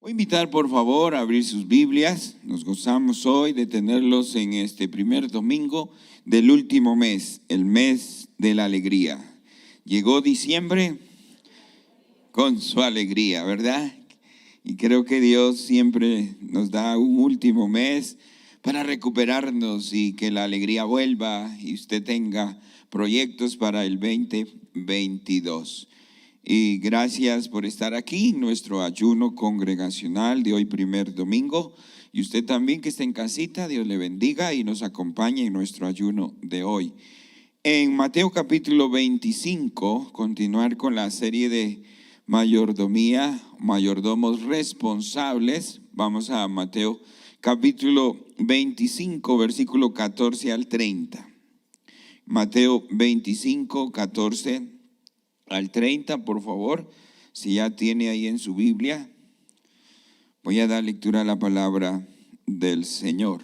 Voy a invitar por favor a abrir sus Biblias. Nos gozamos hoy de tenerlos en este primer domingo del último mes, el mes de la alegría. Llegó diciembre con su alegría, ¿verdad? Y creo que Dios siempre nos da un último mes para recuperarnos y que la alegría vuelva y usted tenga proyectos para el 2022. Y gracias por estar aquí, nuestro ayuno congregacional de hoy primer domingo. Y usted también que está en casita, Dios le bendiga y nos acompañe en nuestro ayuno de hoy. En Mateo capítulo 25, continuar con la serie de mayordomía, mayordomos responsables. Vamos a Mateo capítulo 25, versículo 14 al 30. Mateo 25, 14 al 30, por favor, si ya tiene ahí en su Biblia. Voy a dar lectura a la palabra del Señor.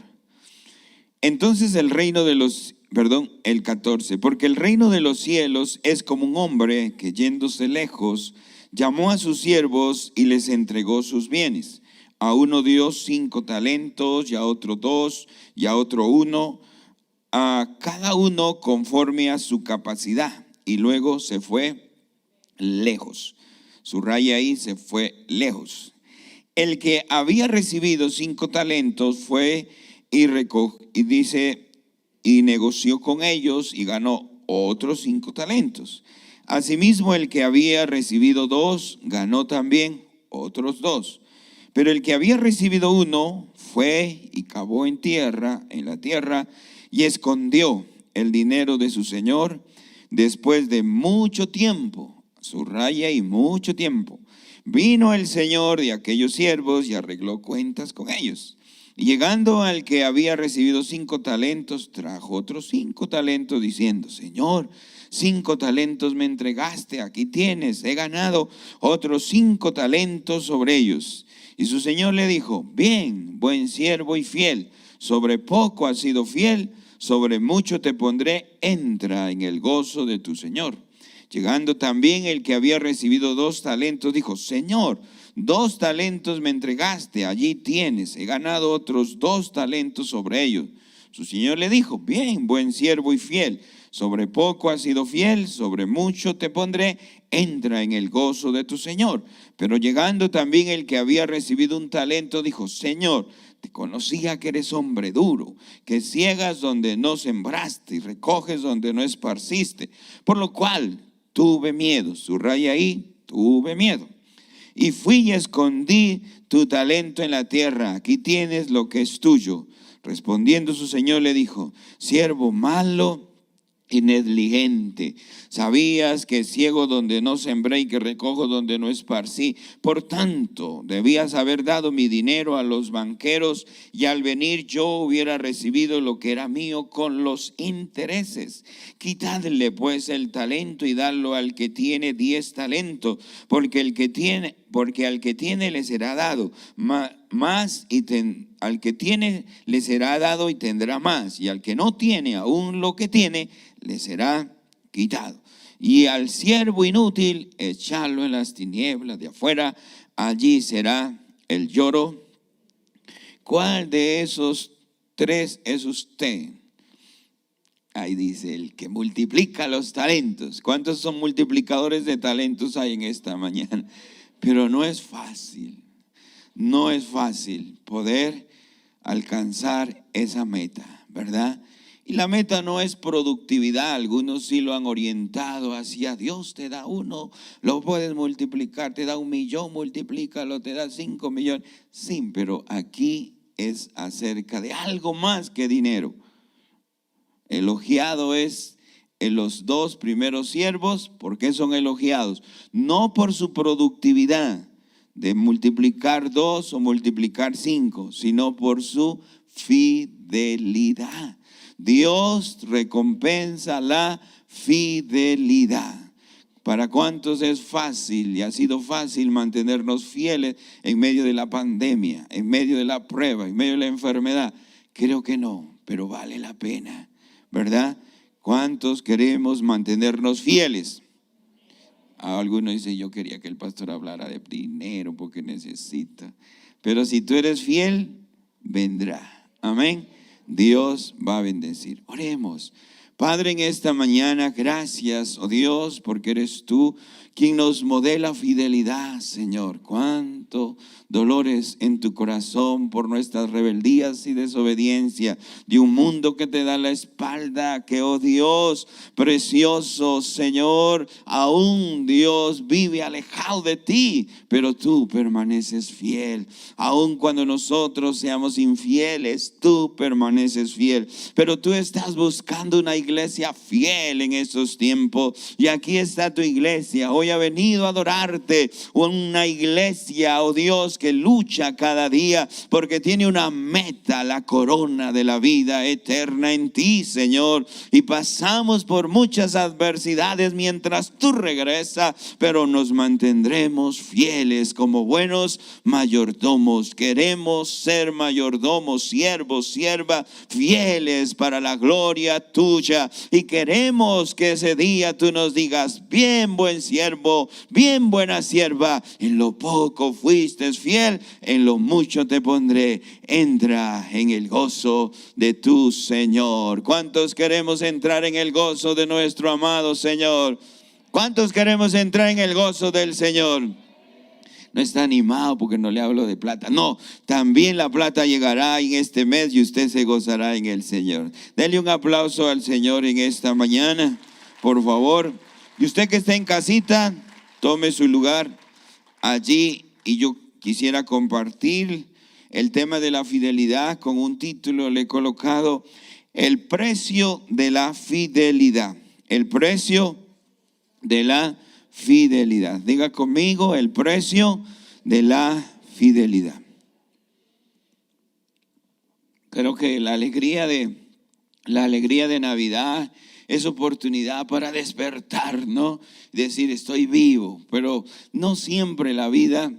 Entonces el 14, porque el reino de los cielos es como un hombre que yéndose lejos, llamó a sus siervos y les entregó sus bienes. A uno dio 5 talentos, y a otro 2, y a otro 1, a cada uno conforme a su capacidad. Y luego se fue lejos. Subraya ahí, se fue lejos. El que había recibido 5 talentos fue y negoció con ellos y ganó otros 5 talentos. Asimismo, el que había recibido 2 ganó también otros 2. Pero el que había recibido 1 fue y cavó en la tierra, y escondió el dinero de su señor. Después de mucho tiempo, subraya y mucho tiempo, vino el señor de aquellos siervos y arregló cuentas con ellos. Y llegando al que había recibido 5 talentos, trajo otros 5 talentos, diciendo: Señor, 5 talentos me entregaste, aquí tienes, he ganado otros 5 talentos sobre ellos. Y su señor le dijo: bien, buen siervo y fiel, sobre poco has sido fiel, sobre mucho te pondré, entra en el gozo de tu señor. Llegando también el que había recibido 2 talentos, dijo: Señor, 2 talentos me entregaste, allí tienes, he ganado otros 2 talentos sobre ellos. Su señor le dijo: bien, buen siervo y fiel, sobre poco has sido fiel, sobre mucho te pondré, entra en el gozo de tu señor. Pero llegando también el que había recibido 1 talento, dijo: Señor, te conocía que eres hombre duro, que ciegas donde no sembraste y recoges donde no esparciste, por lo cual tuve miedo. Subraya ahí, tuve miedo. Y fui y escondí tu talento en la tierra. Aquí tienes lo que es tuyo. Respondiendo su señor le dijo: siervo malo y negligente, sabías que ciego donde no sembré y que recojo donde no esparcí. Por tanto, debías haber dado mi dinero a los banqueros, y al venir yo hubiera recibido lo que era mío con los intereses. Quitadle pues el talento y dadlo al que tiene 10 talentos, porque al que tiene le será dado más, al que tiene le será dado y tendrá más, y al que no tiene, aún lo que tiene le será quitado. Y al siervo inútil, echarlo en las tinieblas de afuera, allí será el lloro. ¿Cuál de esos 3 es usted? Ahí dice: el que multiplica los talentos. ¿Cuántos son multiplicadores de talentos hay en esta mañana? Pero no es fácil poder alcanzar esa meta, ¿verdad? Y la meta no es productividad. Algunos sí lo han orientado hacia: Dios te da 1, lo puedes multiplicar, te da 1 millón, multiplícalo, te da 5 millones. Sí, pero aquí es acerca de algo más que dinero. Elogiado es en los 2 primeros siervos. ¿Por qué son elogiados? No por su productividad de multiplicar 2 o multiplicar 5, sino por su fidelidad. Dios recompensa la fidelidad. ¿Para cuántos es fácil y ha sido fácil mantenernos fieles en medio de la pandemia, en medio de la prueba, en medio de la enfermedad? Creo que no, pero vale la pena, ¿verdad? ¿Cuántos queremos mantenernos fieles? Algunos dicen: yo quería que el pastor hablara de dinero porque necesita. pero si tú eres fiel, vendrá. Amén. Dios va a bendecir. Oremos. Padre, en esta mañana, gracias, oh Dios, porque eres tú quien nos modela fidelidad, Señor. Cuánto dolores en tu corazón por nuestras rebeldías y desobediencia de un mundo que te da la espalda, que, oh Dios precioso, Señor, aún Dios vive alejado de ti, pero tú permaneces fiel. Aún cuando nosotros seamos infieles, tú permaneces fiel. Pero tú estás buscando una iglesia fiel en estos tiempos, y aquí está tu iglesia. Hoy ha venido a adorarte, una iglesia, oh Dios, que lucha cada día porque tiene una meta, la corona de la vida eterna en ti, Señor. Y pasamos por muchas adversidades mientras tú regresas, pero nos mantendremos fieles como buenos mayordomos. Queremos ser mayordomos, siervos, siervas, fieles para la gloria tuya. Y queremos que ese día tú nos digas: bien, buen siervo, bien, buena sierva, en lo poco fuiste fiel, en lo mucho te pondré. Entra en el gozo de tu Señor. ¿Cuántos queremos entrar en el gozo de nuestro amado Señor? ¿Cuántos queremos entrar en el gozo del Señor? No está animado porque no le hablo de plata. No, también la plata llegará en este mes y usted se gozará en el Señor. Dele un aplauso al Señor en esta mañana, por favor. Y usted que está en casita, tome su lugar allí, y yo quisiera compartir el tema de la fidelidad. Con un título le he colocado: el precio de la fidelidad. El precio de la fidelidad. Diga conmigo: el precio de la fidelidad. Creo que la alegría de Navidad es oportunidad para despertar, ¿no? Decir: estoy vivo. Pero no siempre la vida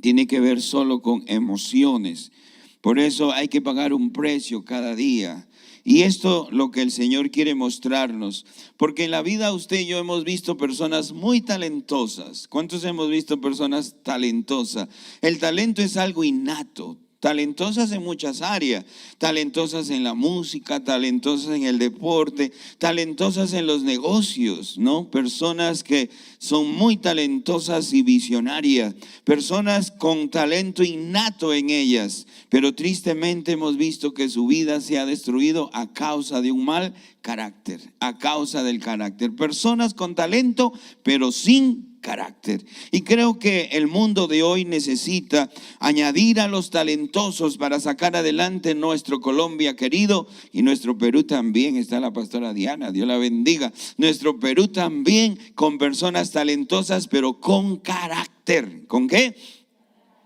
tiene que ver solo con emociones. Por eso hay que pagar un precio cada día. Y esto lo que el Señor quiere mostrarnos, porque en la vida usted y yo hemos visto personas muy talentosas. ¿Cuántos hemos visto personas talentosas? El talento es algo innato. Talentosas en muchas áreas, talentosas en la música, talentosas en el deporte, talentosas en los negocios, ¿no? Personas que son muy talentosas y visionarias, personas con talento innato en ellas, pero tristemente hemos visto que su vida se ha destruido a causa de un mal carácter, a causa del carácter. Personas con talento, pero sin carácter. Y creo que el mundo de hoy necesita añadir a los talentosos para sacar adelante nuestro Colombia querido, y nuestro Perú también. Está la pastora Diana, Dios la bendiga. Nuestro Perú también, con personas talentosas pero con carácter. ¿Con qué?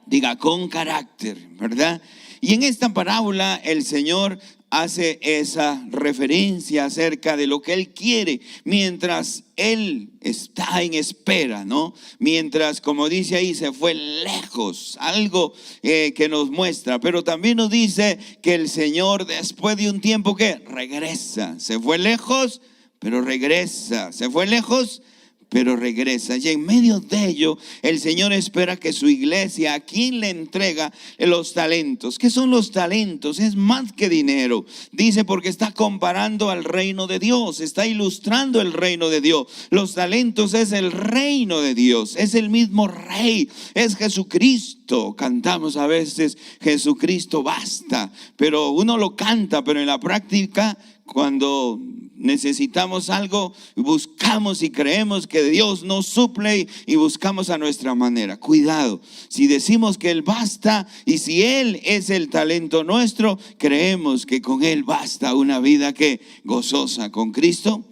Diga: con carácter, ¿verdad? Y en esta parábola el Señor hace esa referencia acerca de lo que Él quiere mientras Él está en espera, ¿no? Mientras, como dice ahí, se fue lejos, algo que nos muestra. Pero también nos dice que el Señor, después de un tiempo, que regresa. Se fue lejos, pero regresa. Se fue lejos, pero regresa. Y en medio de ello, el Señor espera que su iglesia, a quien le entrega los talentos. ¿Qué son los talentos? Es más que dinero. Dice, porque está comparando al reino de Dios, está ilustrando el reino de Dios. Los talentos es el reino de Dios, es el mismo rey, es Jesucristo. Cantamos a veces: Jesucristo basta, pero uno lo canta, pero en la práctica, cuando necesitamos algo, buscamos y creemos que Dios nos suple y buscamos a nuestra manera. Cuidado, si decimos que Él basta y si Él es el talento nuestro, creemos que con Él basta una vida que gozosa con Cristo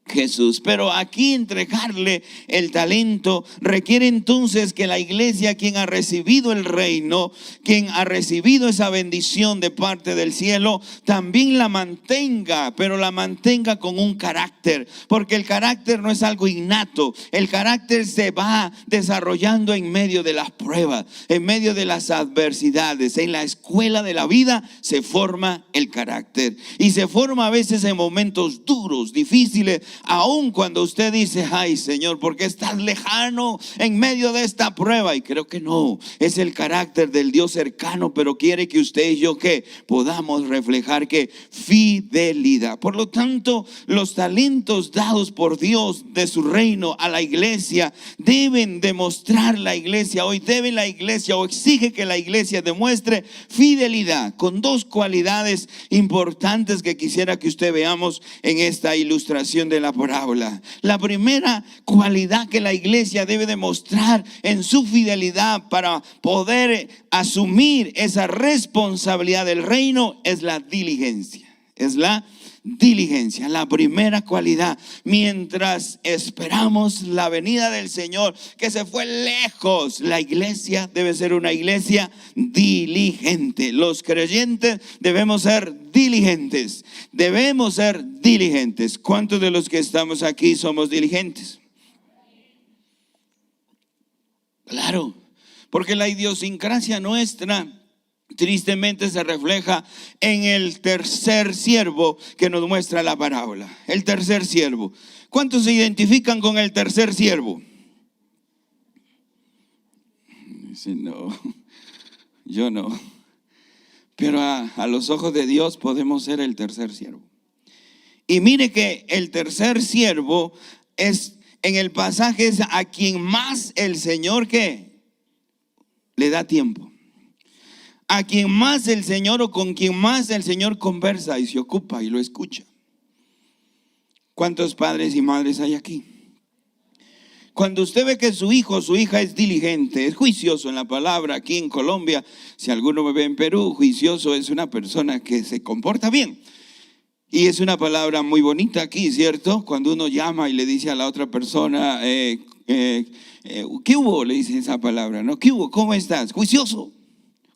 Jesús. Pero aquí entregarle el talento requiere entonces que la iglesia, quien ha recibido el reino, quien ha recibido esa bendición de parte del cielo, también la mantenga, pero la mantenga con un carácter, porque el carácter no es algo innato. El carácter se va desarrollando en medio de las pruebas, en medio de las adversidades. En la escuela de la vida se forma el carácter, y se forma a veces en momentos duros, difíciles, aun cuando usted dice, ay Señor, ¿por qué estás lejano en medio de esta prueba? Y creo que no, es el carácter del Dios cercano, pero quiere que usted y yo que podamos reflejar que fidelidad. Por lo tanto, los talentos dados por Dios de su reino a la iglesia deben demostrar la iglesia hoy, debe la iglesia o exige que la iglesia demuestre fidelidad con dos cualidades importantes que quisiera que usted veamos en esta ilustración de la parábola. La primera cualidad que la iglesia debe demostrar en su fidelidad para poder asumir esa responsabilidad del reino es la diligencia. Es la diligencia, la primera cualidad. Mientras esperamos la venida del Señor, que se fue lejos, la iglesia debe ser una iglesia diligente. Los creyentes debemos ser diligentes. Debemos ser diligentes. ¿Cuántos de los que estamos aquí somos diligentes? Claro, porque la idiosincrasia nuestra tristemente se refleja en el tercer siervo que nos muestra la parábola. El tercer siervo. ¿Cuántos se identifican con el tercer siervo? Dice, no, yo no. Pero a los ojos de Dios podemos ser el tercer siervo. Y mire que el tercer siervo es, en el pasaje, es a quien más el Señor que le da tiempo. A quien más el Señor o con quien más el Señor conversa y se ocupa y lo escucha. ¿Cuántos padres y madres hay aquí? Cuando usted ve que su hijo o su hija es diligente, es juicioso en la palabra, aquí en Colombia, si alguno me ve en Perú, juicioso es una persona que se comporta bien. Y es una palabra muy bonita aquí, ¿cierto? Cuando uno llama y le dice a la otra persona, ¿qué hubo? Le dice esa palabra, ¿no? ¿Qué hubo? ¿Cómo estás? Juicioso.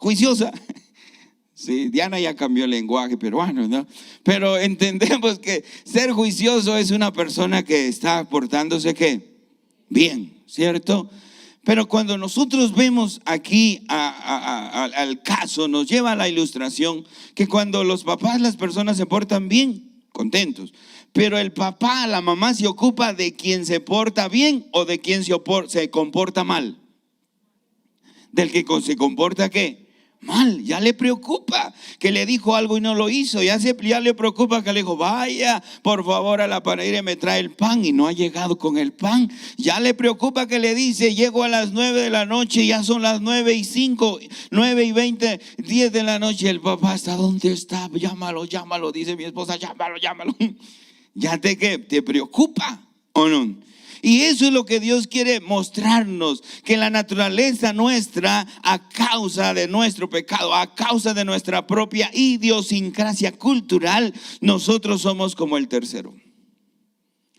Juiciosa. Sí, Diana ya cambió el lenguaje peruano, ¿no? Pero entendemos que ser juicioso es una persona que está portándose ¿qué? Bien, ¿cierto? Pero cuando nosotros vemos aquí al caso, nos lleva a la ilustración que cuando los papás, las personas se portan bien, contentos. Pero el papá, la mamá se ocupa de quien se porta bien o de quien se comporta mal. Del que se comporta ¿qué? Mal, ya le preocupa que le dijo algo y no lo hizo. Ya le preocupa que le dijo, vaya por favor a la panadería y me trae el pan y no ha llegado con el pan. Ya le preocupa que le dice, llego a las 9 de la noche, ya son las 9:05, 9:20, 10 de la noche. El papá está, ¿dónde está? Llámalo, dice mi esposa, llámalo. Ya te preocupa o no. Y eso es lo que Dios quiere mostrarnos, que la naturaleza nuestra, a causa de nuestro pecado, a causa de nuestra propia idiosincrasia cultural, nosotros somos como el tercero.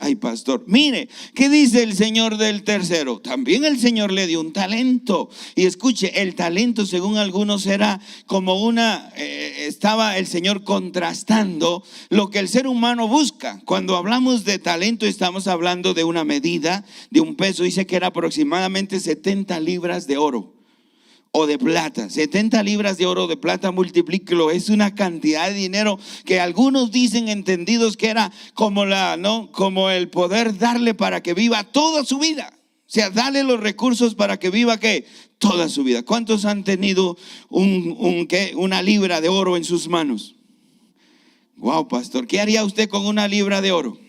Ay, pastor, mire, ¿qué dice el Señor del tercero? También el Señor le dio un talento. Y escuche, el talento según algunos era como estaba el Señor contrastando lo que el ser humano busca. Cuando hablamos de talento estamos hablando de una medida, de un peso. Dice que era aproximadamente 70 libras de oro o de plata. 70 libras de oro o de plata, multiplíquelo, es una cantidad de dinero que algunos dicen entendidos que era como el poder darle para que viva toda su vida. O sea, darle los recursos para que viva ¿qué? Toda su vida. ¿Cuántos han tenido una libra de oro en sus manos? Wow, pastor, ¿qué haría usted con una libra de oro?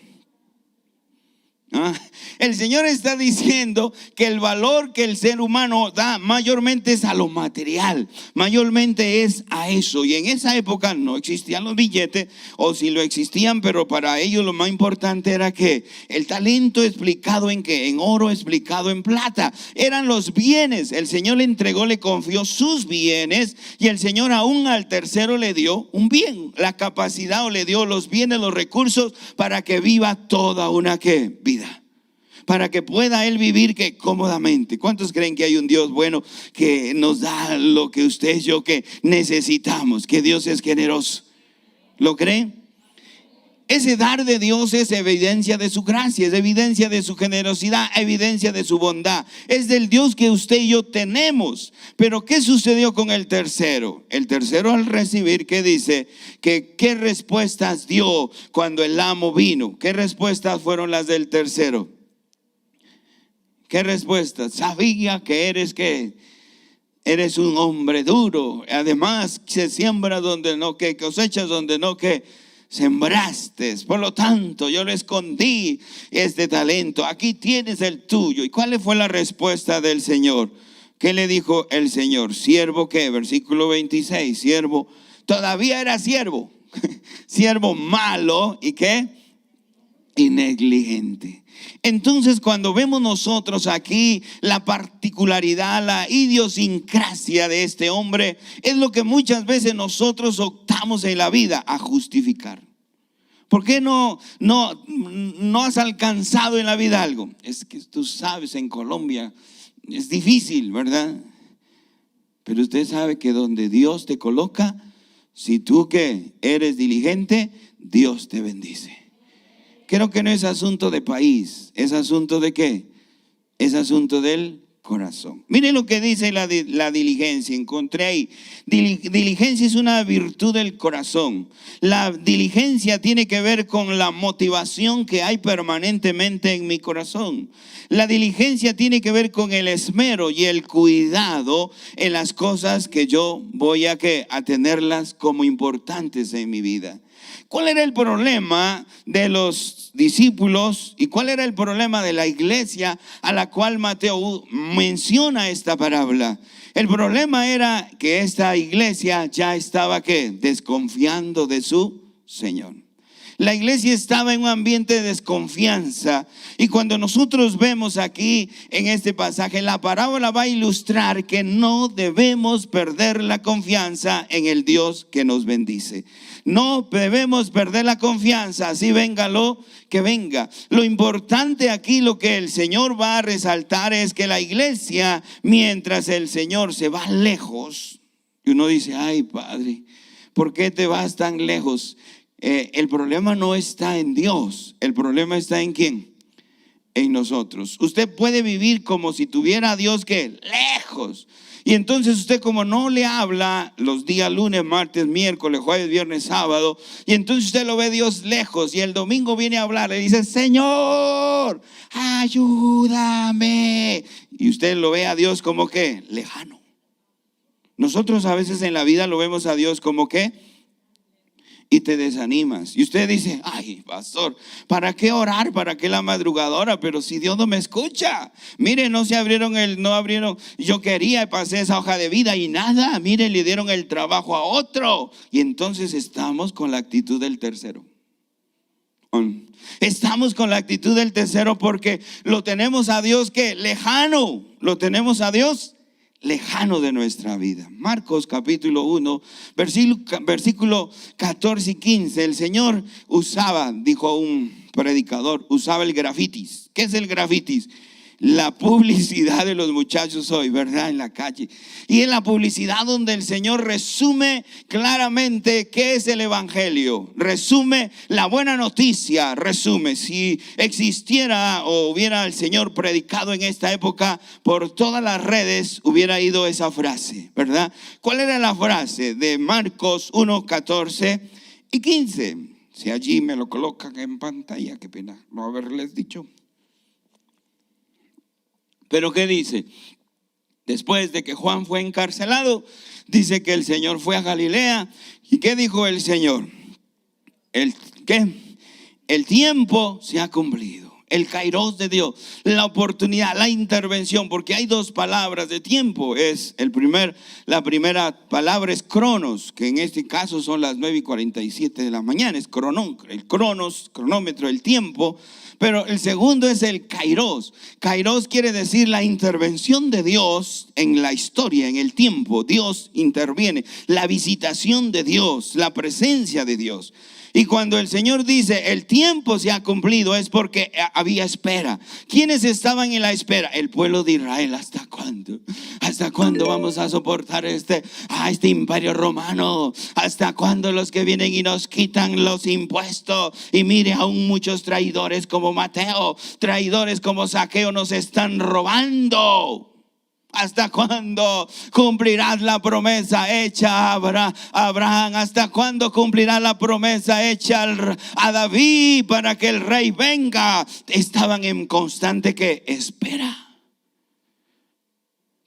El Señor está diciendo que el valor que el ser humano da mayormente es a lo material, mayormente es a eso. Y en esa época no existían los billetes, o si lo existían, pero para ellos lo más importante era que el talento explicado en qué, en oro, explicado en plata, eran los bienes. El Señor le entregó, le confió sus bienes, y el Señor aún al tercero le dio un bien, la capacidad, o le dio los bienes, los recursos para que viva toda una ¿qué? Vida. Para que pueda él vivir que cómodamente. ¿Cuántos creen que hay un Dios bueno que nos da lo que usted y yo que necesitamos? Que Dios es generoso. ¿Lo creen? Ese dar de Dios es evidencia de su gracia, es evidencia de su generosidad, evidencia de su bondad. Es del Dios que usted y yo tenemos. Pero ¿qué sucedió con el tercero? El tercero, al recibir, ¿qué dice? ¿Qué respuestas dio cuando el amo vino? ¿Qué respuestas fueron las del tercero? ¿Qué respuestas? Sabía que eres un hombre duro. Además, se siembra donde no que, cosechas donde no que sembraste. Por lo tanto, yo le escondí este talento. Aquí tienes el tuyo. ¿Y cuál fue la respuesta del Señor? ¿Qué le dijo el Señor? ¿Siervo qué? Versículo 26. Siervo, todavía era siervo. Siervo malo y qué? Y negligente. Entonces, cuando vemos nosotros aquí la particularidad, la idiosincrasia de este hombre, es lo que muchas veces nosotros optamos en la vida a justificar. ¿Por qué no has alcanzado en la vida algo? Es que tú sabes, en Colombia es difícil, ¿verdad? Pero usted sabe que donde Dios te coloca, si tú que eres diligente, Dios te bendice. Creo que no es asunto de país, es asunto de ¿qué? Es asunto del corazón. Miren lo que dice la diligencia, encontré ahí. Diligencia es una virtud del corazón. La diligencia tiene que ver con la motivación que hay permanentemente en mi corazón. La diligencia tiene que ver con el esmero y el cuidado en las cosas que yo voy a tenerlas como importantes en mi vida. ¿Cuál era el problema de los discípulos y cuál era el problema de la iglesia a la cual Mateo menciona esta parábola? El problema era que esta iglesia ya estaba desconfiando de su Señor. La iglesia estaba en un ambiente de desconfianza. Y cuando nosotros vemos aquí en este pasaje, la parábola va a ilustrar que no debemos perder la confianza en el Dios que nos bendice. No debemos perder la confianza, así venga lo que venga. Lo importante aquí, lo que el Señor va a resaltar es que la iglesia, mientras el Señor se va lejos, y uno dice, ay Padre, ¿por qué te vas tan lejos? El problema no está en Dios, el problema está en ¿quién? En nosotros. Usted puede vivir como si tuviera a Dios lejos. Y entonces usted como no le habla los días lunes, martes, miércoles, jueves, viernes, sábado, y entonces usted lo ve Dios lejos y el domingo viene a hablar, le dice, Señor, ayúdame. Y usted lo ve a Dios como lejano. Nosotros a veces en la vida lo vemos a Dios como y te desanimas. Y usted dice, ay, pastor, ¿para qué orar? ¿Para qué la madrugadora? Pero si Dios no me escucha. Mire, no abrieron, yo quería, pasé esa hoja de vida y nada. Mire, le dieron el trabajo a otro. Y entonces estamos con la actitud del tercero. Estamos con la actitud del tercero porque lo tenemos a Dios lejano. Lo tenemos a Dios lejano de nuestra vida. Marcos capítulo 1, versículo 14 y 15. El Señor usaba, dijo un predicador, usaba el grafitis. ¿Qué es el grafitis? La publicidad de los muchachos hoy, ¿verdad? En la calle. Y en la publicidad donde el Señor resume claramente qué es el evangelio. Resume la buena noticia, resume. Si existiera o hubiera el Señor predicado en esta época, por todas las redes hubiera ido esa frase, ¿verdad? ¿Cuál era la frase? De Marcos 1, 14 y 15. Si allí me lo colocan en pantalla, qué pena no haberles dicho. Pero ¿qué dice? Después de que Juan fue encarcelado, dice que el Señor fue a Galilea. ¿Y qué dijo el Señor? El tiempo se ha cumplido. El kairos de Dios, la oportunidad, la intervención, porque hay dos palabras de tiempo. La primera palabra es cronos, que en este caso son las 9:47 de la mañana, es cronón, el cronos, cronómetro, el tiempo. Pero el segundo es el kairos. Kairos quiere decir la intervención de Dios en la historia, en el tiempo. Dios interviene, la visitación de Dios, la presencia de Dios. Y cuando el Señor dice el tiempo se ha cumplido, es porque había espera. ¿Quiénes estaban en la espera? El pueblo de Israel. ¿Hasta cuándo? ¿Hasta cuándo vamos a soportar este imperio romano? ¿Hasta cuándo los que vienen y nos quitan los impuestos? Y mire, aún muchos traidores como Mateo, traidores como Zaqueo nos están robando. ¿Hasta cuándo cumplirás la promesa hecha a Abraham? ¿Hasta cuándo cumplirás la promesa hecha a David para que el rey venga? Estaban en constante espera.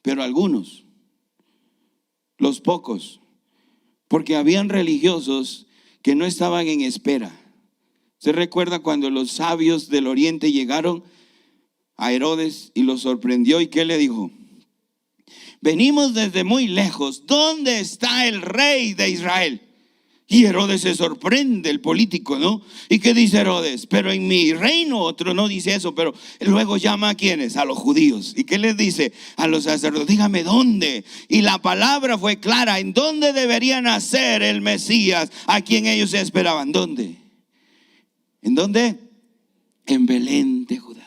Pero algunos, los pocos, porque habían religiosos que no estaban en espera. ¿Se recuerda cuando los sabios del oriente llegaron a Herodes y lo sorprendió? ¿Y qué le dijo? Venimos desde muy lejos. ¿Dónde está el rey de Israel? Y Herodes se sorprende, el político, ¿no? ¿Y qué dice Herodes? Pero en mi reino, otro no dice eso, pero luego llama a ¿quiénes? A los judíos. ¿Y qué les dice? A los sacerdotes. Dígame dónde. Y la palabra fue clara. ¿En dónde debería nacer el Mesías a quien ellos esperaban? ¿Dónde? ¿En dónde? En Belén de Judá.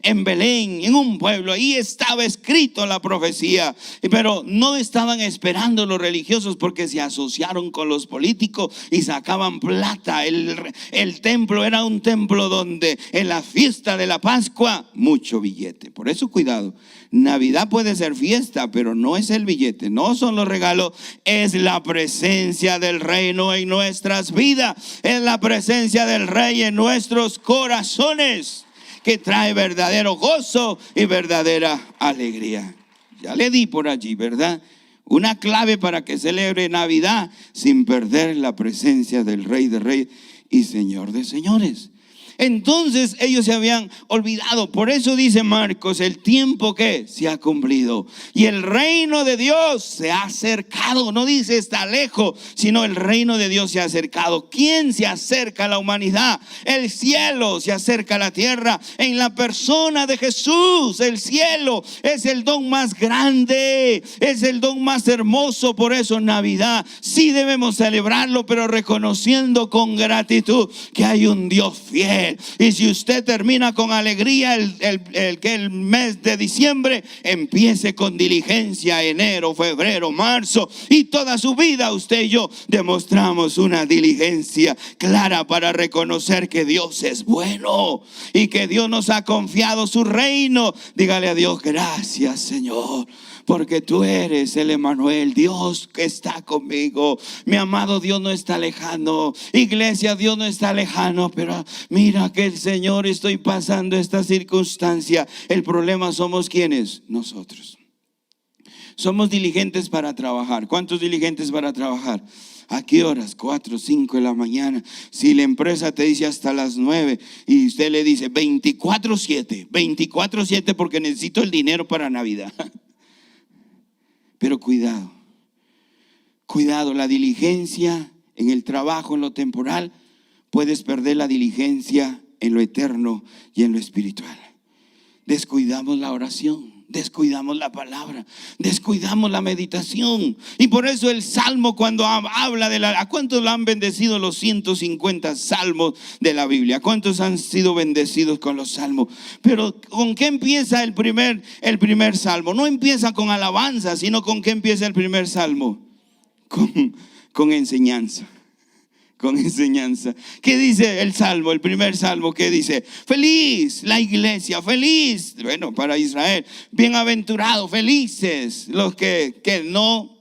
En Belén, en un pueblo, ahí estaba escrito la profecía. Pero no estaban esperando los religiosos, porque se asociaron con los políticos y sacaban plata. El templo era un templo donde en la fiesta de la Pascua, mucho billete. Por eso cuidado, Navidad puede ser fiesta, pero no es el billete, no son los regalos, es la presencia del reino en nuestras vidas, es la presencia del rey en nuestros corazones, que trae verdadero gozo y verdadera alegría. Ya le di por allí, ¿verdad? Una clave para que celebre Navidad sin perder la presencia del Rey de Reyes y Señor de Señores. Entonces ellos se habían olvidado. Por eso dice Marcos, el tiempo que se ha cumplido y el reino de Dios se ha acercado. No dice está lejos, sino el reino de Dios se ha acercado. ¿Quién se acerca a la humanidad? El cielo se acerca a la tierra en la persona de Jesús. El cielo es el don más grande, es el don más hermoso. Por eso Navidad sí debemos celebrarlo, pero reconociendo con gratitud que hay un Dios fiel. Y si usted termina con alegría el mes de diciembre, empiece con diligencia enero, febrero, marzo, y toda su vida usted y yo demostramos una diligencia clara para reconocer que Dios es bueno y que Dios nos ha confiado su reino. Dígale a Dios, gracias Señor, porque tú eres el Emmanuel, Dios que está conmigo. Mi amado, Dios no está lejano. Iglesia, Dios no está lejano, pero mira que el Señor, estoy pasando esta circunstancia. El problema somos ¿quiénes? Nosotros. Somos diligentes para trabajar. ¿Cuántos diligentes para trabajar? ¿A qué horas? 4, 5 de la mañana. Si la empresa te dice hasta las 9 y usted le dice 24/7, 24/7 porque necesito el dinero para Navidad. Pero cuidado, la diligencia en el trabajo, en lo temporal, puedes perder la diligencia en lo eterno y en lo espiritual. Descuidamos la oración, descuidamos la palabra, descuidamos la meditación. Y por eso el Salmo, cuando habla ¿a cuántos lo han bendecido los 150 salmos de la Biblia? ¿A cuántos han sido bendecidos con los salmos? Pero ¿con qué empieza el primer salmo? No empieza con alabanza, sino ¿con qué empieza el primer salmo? Con enseñanza. Con enseñanza. ¿Qué dice el salmo? El primer salmo, ¿qué dice? Feliz la iglesia, feliz, bueno, para Israel, bienaventurados, felices los que no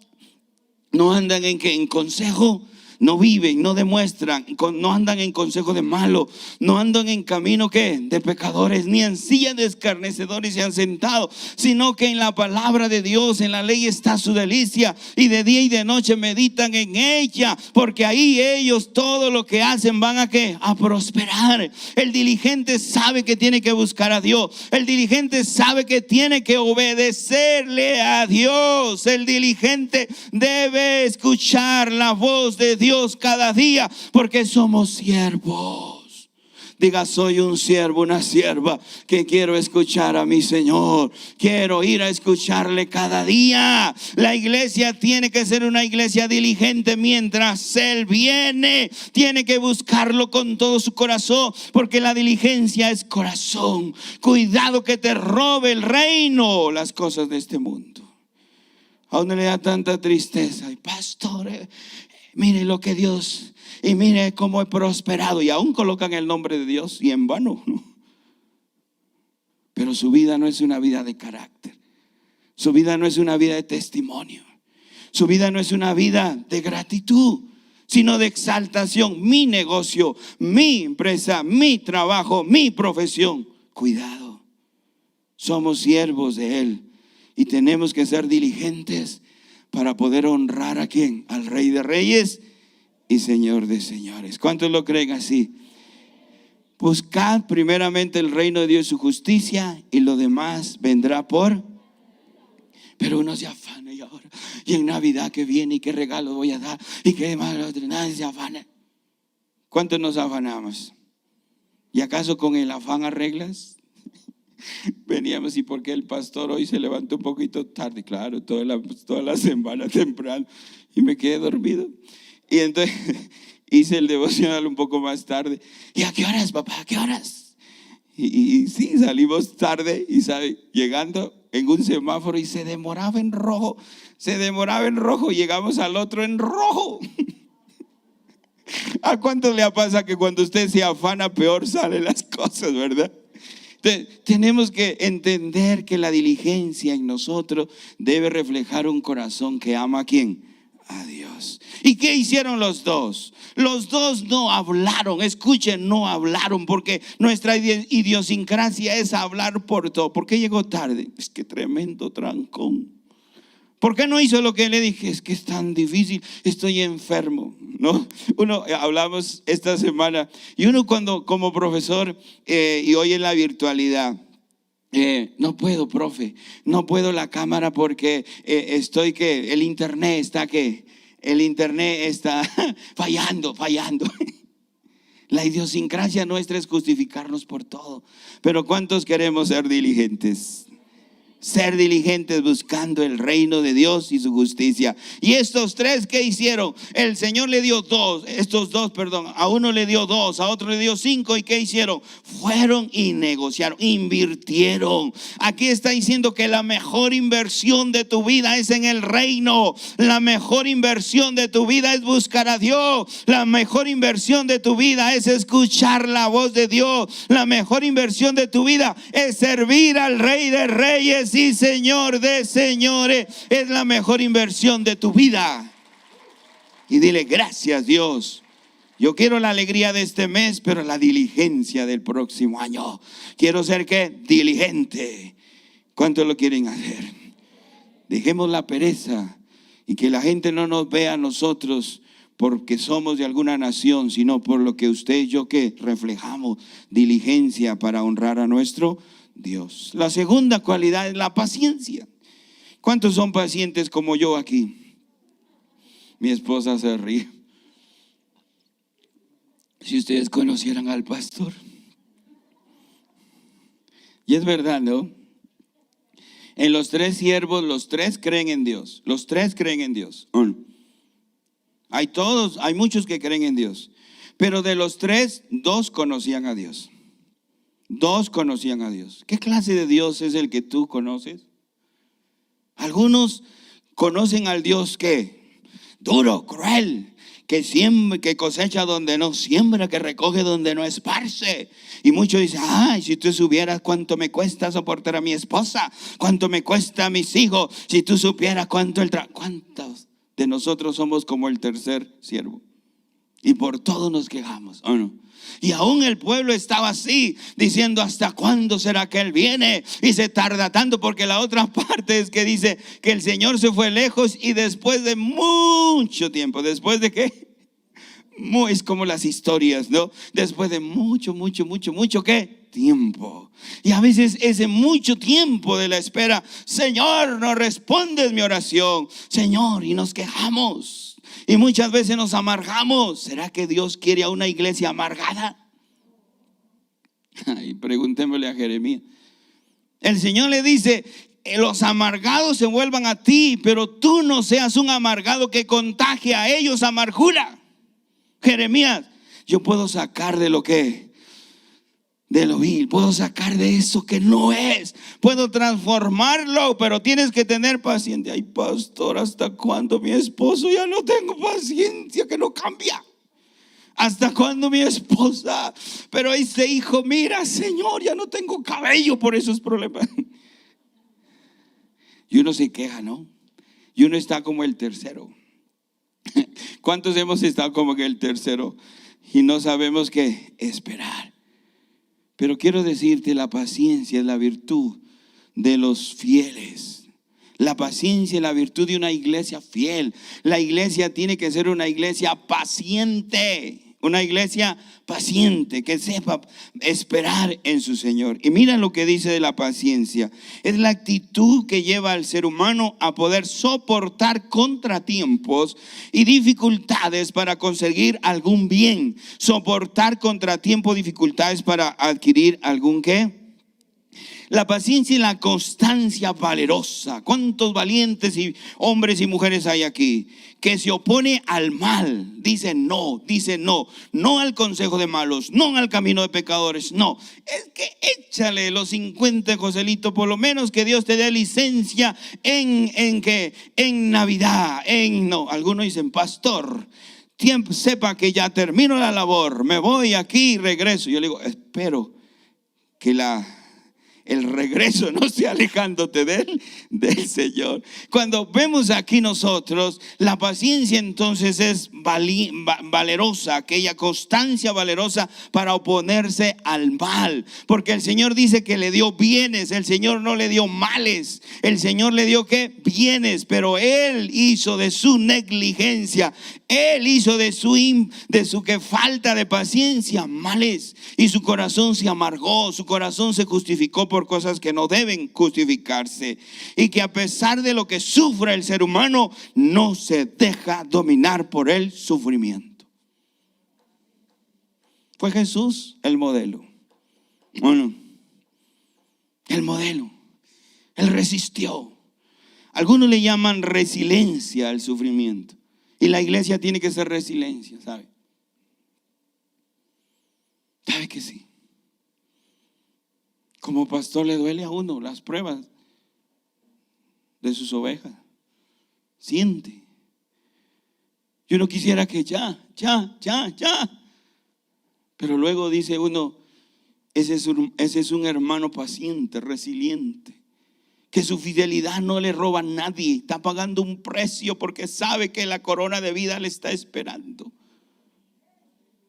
andan en consejo, no viven, no demuestran, no andan en consejo de malo, no andan en camino ¿qué? De pecadores, ni en silla de escarnecedores se han sentado, sino que en la palabra de Dios, en la ley está su delicia, y de día y de noche meditan en ella, porque ahí ellos todo lo que hacen van a ¿qué? A prosperar. El diligente sabe que tiene que buscar a Dios, el diligente sabe que tiene que obedecerle a Dios, el diligente debe escuchar la voz de Dios cada día, porque somos siervos. Diga: soy un siervo, una sierva que quiero escuchar a mi Señor. Quiero ir a escucharle cada día. La iglesia tiene que ser una iglesia diligente mientras Él viene. Tiene que buscarlo con todo su corazón, porque la diligencia es corazón. Cuidado que te robe el reino las cosas de este mundo. A uno le da tanta tristeza. Y pastor, mire lo que Dios... Y mire cómo he prosperado. Y aún colocan el nombre de Dios, y en vano, ¿no? Pero su vida no es una vida de carácter. Su vida no es una vida de testimonio. Su vida no es una vida de gratitud, sino de exaltación. Mi negocio, mi empresa, mi trabajo, mi profesión. Cuidado. Somos siervos de Él y tenemos que ser diligentes para poder honrar ¿a quién? Al Rey de Reyes y Señor de señores. ¿Cuántos lo creen así? Buscad primeramente el reino de Dios y su justicia, y lo demás vendrá por... Pero uno se afana, y ahora, y en Navidad que viene, y qué regalo voy a dar, y qué más, nadie se afana. ¿Cuántos nos afanamos? ¿Y acaso con el afán arreglas? Veníamos: ¿y por qué el pastor hoy se levantó un poquito tarde? Claro, toda la semana temprano, y me quedé dormido. Y entonces hice el devocional un poco más tarde. ¿Y a qué horas, papá? ¿A qué horas? Y sí, salimos tarde, y sabe, llegando en un semáforo, y se demoraba en rojo. Llegamos al otro en rojo. ¿A cuánto le pasa que cuando usted se afana peor salen las cosas, verdad? Entonces, tenemos que entender que la diligencia en nosotros debe reflejar un corazón que ama ¿a quién? A Dios. ¿Y qué hicieron los dos? Los dos no hablaron. Escuchen, no hablaron, porque nuestra idiosincrasia es hablar por todo. ¿Por qué llegó tarde? Es que tremendo trancón. ¿Por qué no hizo lo que le dije? Es que es tan difícil, estoy enfermo, ¿no? Hablamos esta semana, y uno cuando como profesor y hoy en la virtualidad, no puedo, profe, no puedo la cámara porque el internet está fallando. La idiosincrasia nuestra es justificarnos por todo. Pero ¿cuántos queremos ser diligentes? Ser diligentes buscando el reino de Dios y su justicia. Y estos tres, ¿qué hicieron? El Señor le dio a uno le dio 2, a otro le dio 5. ¿Y qué hicieron? Fueron y negociaron, invirtieron. Aquí está diciendo que la mejor inversión de tu vida es en el reino. La mejor inversión de tu vida es buscar a Dios. La mejor inversión de tu vida es escuchar la voz de Dios. La mejor inversión de tu vida es servir al Rey de Reyes y Señor de señores. Es la mejor inversión de tu vida. Y dile: gracias, Dios. Yo quiero la alegría de este mes, pero la diligencia del próximo año. Quiero ser ¿qué? Diligente. ¿Cuántos lo quieren hacer? Dejemos la pereza, y que la gente no nos vea a nosotros porque somos de alguna nación, sino por lo que usted y yo que reflejamos diligencia para honrar a nuestro Dios. La segunda cualidad es la paciencia. ¿Cuántos son pacientes como yo aquí? Mi esposa se ríe. Si ustedes conocieran al pastor. Y es verdad, ¿no? En los 3 siervos, los 3 creen en Dios. Los 3 creen en Dios. Hay muchos que creen en Dios. Pero de los 3, 2 conocían a Dios. 2 conocían a Dios. ¿Qué clase de Dios es el que tú conoces? Algunos conocen al Dios que duro, cruel, que siembra, que cosecha donde no siembra, que recoge donde no esparce. Y muchos dicen: ay, si tú supieras cuánto me cuesta soportar a mi esposa, cuánto me cuesta a mis hijos, si tú supieras cuántos de nosotros somos como el tercer siervo, y por todo nos quejamos, ¿o no? Y aún el pueblo estaba así, diciendo: ¿hasta cuándo será que Él viene? Y se tarda tanto, porque la otra parte es que dice que el Señor se fue lejos, y después de mucho tiempo, ¿después de qué? Es como las historias, ¿no? Después de mucho, ¿qué? Tiempo. Y a veces ese mucho tiempo de la espera: Señor, no respondes mi oración, Señor, y nos quejamos. Y muchas veces nos amargamos. ¿Será que Dios quiere a una iglesia amargada? Ay, preguntémosle a Jeremías. El Señor le dice: los amargados se vuelvan a ti, pero tú no seas un amargado que contagie a ellos amargura. Jeremías, yo puedo sacar de lo que, de lo vil, puedo sacar de eso que no es, puedo transformarlo, pero tienes que tener paciencia. Ay, pastor, ¿hasta cuándo mi esposo? Ya no tengo paciencia, que no cambia. ¿Hasta cuándo mi esposa? Pero ese hijo, mira, Señor, ya no tengo cabello por esos problemas. Y uno se queja, ¿no? Y uno está como el tercero. ¿Cuántos hemos estado como que el tercero y no sabemos qué esperar? Pero quiero decirte, la paciencia es la virtud de los fieles. La paciencia es la virtud de una iglesia fiel. La iglesia tiene que ser una iglesia paciente. Una iglesia paciente, que sepa esperar en su Señor. Y mira lo que dice de la paciencia. Es la actitud que lleva al ser humano a poder soportar contratiempos y dificultades para conseguir algún bien. Soportar contratiempos, dificultades para adquirir algún ¿qué? La paciencia y la constancia valerosa. ¿Cuántos valientes y hombres y mujeres hay aquí? Que se opone al mal. Dice no al consejo de malos, no al camino de pecadores. No, es que échale los 50, Joselito, por lo menos que Dios te dé licencia en Navidad. No, algunos dicen, pastor, sepa que ya termino la labor, me voy aquí y regreso. Yo le digo, espero que el regreso no esté alejándote del Señor. Cuando vemos aquí nosotros, la paciencia entonces es valerosa, aquella constancia valerosa para oponerse al mal. Porque el Señor dice que le dio bienes, el Señor no le dio males. El Señor le dio ¿qué? Bienes, pero Él hizo de su negligencia, Él hizo de su que falta de paciencia males. Y su corazón se amargó, su corazón se justificó por cosas que no deben justificarse, y que a pesar de lo que sufre el ser humano, no se deja dominar por el sufrimiento. Fue Jesús el modelo. Bueno, el modelo. Él resistió. Algunos le llaman resiliencia al sufrimiento, y la iglesia tiene que ser resiliencia, ¿sabe? ¿Sabe que sí? Como pastor le duele a uno las pruebas de sus ovejas. Siente. Yo no quisiera que ya. Pero luego dice uno, ese es un hermano paciente, resiliente, que su fidelidad no le roba a nadie. Está pagando un precio porque sabe que la corona de vida le está esperando.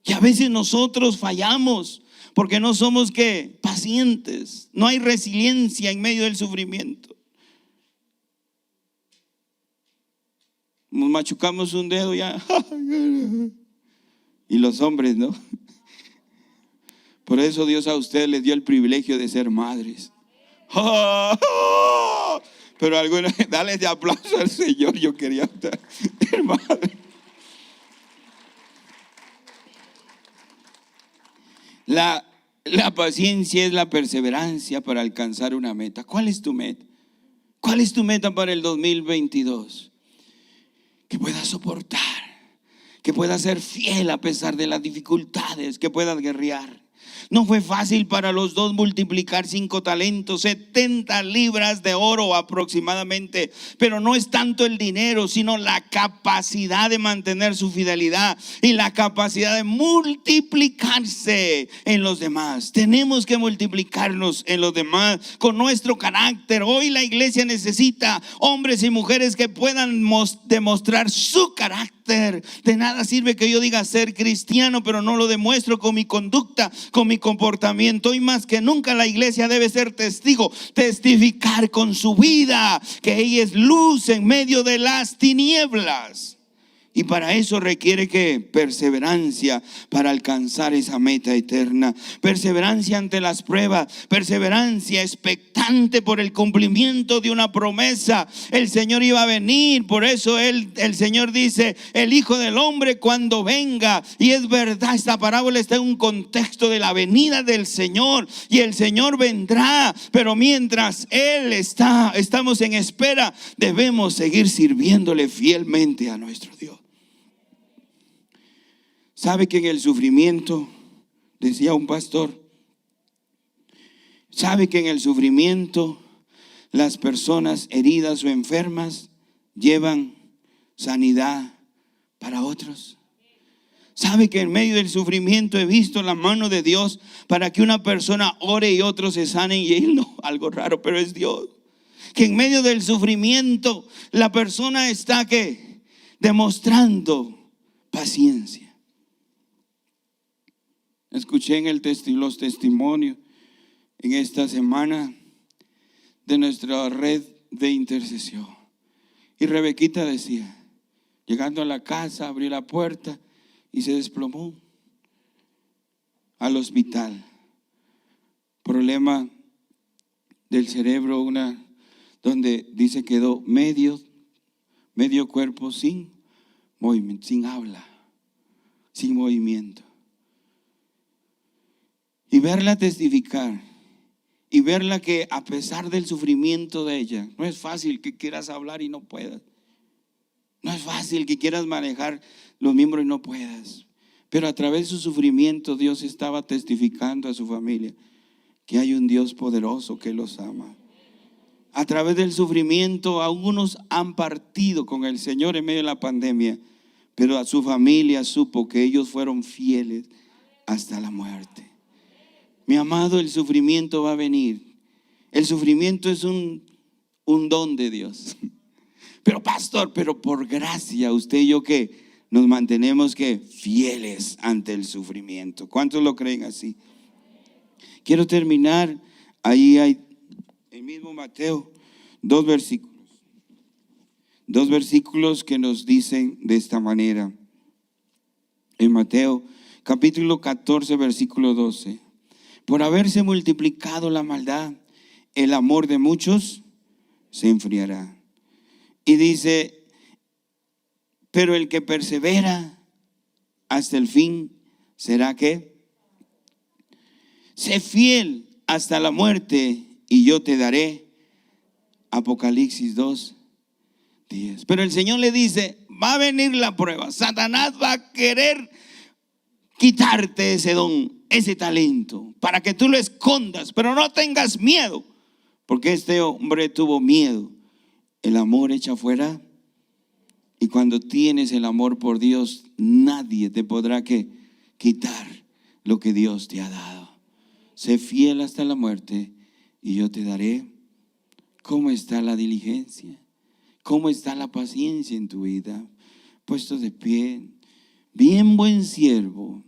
Y a veces nosotros fallamos porque no somos ¿qué? Pacientes. No hay resiliencia en medio del sufrimiento. Nos machucamos un dedo ya. Y los hombres, ¿no? Por eso Dios a ustedes les dio el privilegio de ser madres. Pero algunos, dale de aplauso al Señor. Yo quería ser madre. La paciencia es la perseverancia para alcanzar una meta. ¿Cuál es tu meta? ¿Cuál es tu meta para el 2022? Que puedas soportar, que puedas ser fiel a pesar de las dificultades, que puedas guerrear. No fue fácil para los dos multiplicar 5 talentos, 70 libras de oro aproximadamente. Pero no es tanto el dinero, sino la capacidad de mantener su fidelidad y la capacidad de multiplicarse en los demás. Tenemos que multiplicarnos en los demás con nuestro carácter. Hoy la iglesia necesita hombres y mujeres que puedan demostrar su carácter. De nada sirve que yo diga ser cristiano, pero no lo demuestro con mi conducta, con mi comportamiento. Hoy más que nunca la iglesia debe ser testigo, testificar con su vida que ella es luz en medio de las tinieblas. Y para eso requiere que perseverancia para alcanzar esa meta eterna. Perseverancia ante las pruebas. Perseverancia expectante por el cumplimiento de una promesa. El Señor iba a venir. Por eso el Señor dice, el Hijo del Hombre cuando venga. Y es verdad, esta parábola está en un contexto de la venida del Señor. Y el Señor vendrá. Pero mientras Él estamos en espera, debemos seguir sirviéndole fielmente a nuestro Dios. ¿Sabe que en el sufrimiento, decía un pastor, sabe que en el sufrimiento las personas heridas o enfermas llevan sanidad para otros? ¿Sabe que en medio del sufrimiento he visto la mano de Dios para que una persona ore y otros se sanen? Y él no, algo raro, pero es Dios. Que en medio del sufrimiento la persona está ¿qué? Demostrando paciencia. Escuché en los testimonios en esta semana de nuestra red de intercesión. Y Rebequita decía, llegando a la casa, abrió la puerta y se desplomó al hospital. Problema del cerebro, donde dice quedó medio cuerpo sin movimiento, sin habla, sin movimiento. Y verla testificar, y verla que a pesar del sufrimiento de ella, no es fácil que quieras hablar y no puedas. No es fácil que quieras manejar los miembros y no puedas. Pero a través de su sufrimiento Dios estaba testificando a su familia que hay un Dios poderoso que los ama. A través del sufrimiento algunos han partido con el Señor en medio de la pandemia, pero a su familia supo que ellos fueron fieles hasta la muerte. Mi amado, el sufrimiento va a venir. El sufrimiento es un don de Dios. Pero pastor, pero por gracia, usted y yo que nos mantenemos que fieles ante el sufrimiento. ¿Cuántos lo creen así? Quiero terminar. Ahí hay el mismo Mateo, dos versículos que nos dicen de esta manera. En Mateo capítulo 14, versículo 12. Por haberse multiplicado la maldad, el amor de muchos se enfriará. Y dice, pero el que persevera hasta el fin será ¿qué? Sé fiel hasta la muerte y yo te daré. Apocalipsis 2:10. Pero el Señor le dice, va a venir la prueba. Satanás va a querer quitarte ese don, ese talento, para que tú lo escondas, pero no tengas miedo, porque este hombre tuvo miedo. El amor echa fuera, y cuando tienes el amor por Dios, nadie te podrá quitar lo que Dios te ha dado. Sé fiel hasta la muerte y yo te daré. ¿Cómo está la diligencia? ¿Cómo está la paciencia en tu vida? Puesto de pie. Bien buen siervo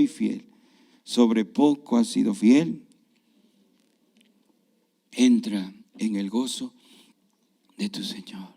y fiel. Sobre poco has sido fiel. Entra en el gozo de tu Señor.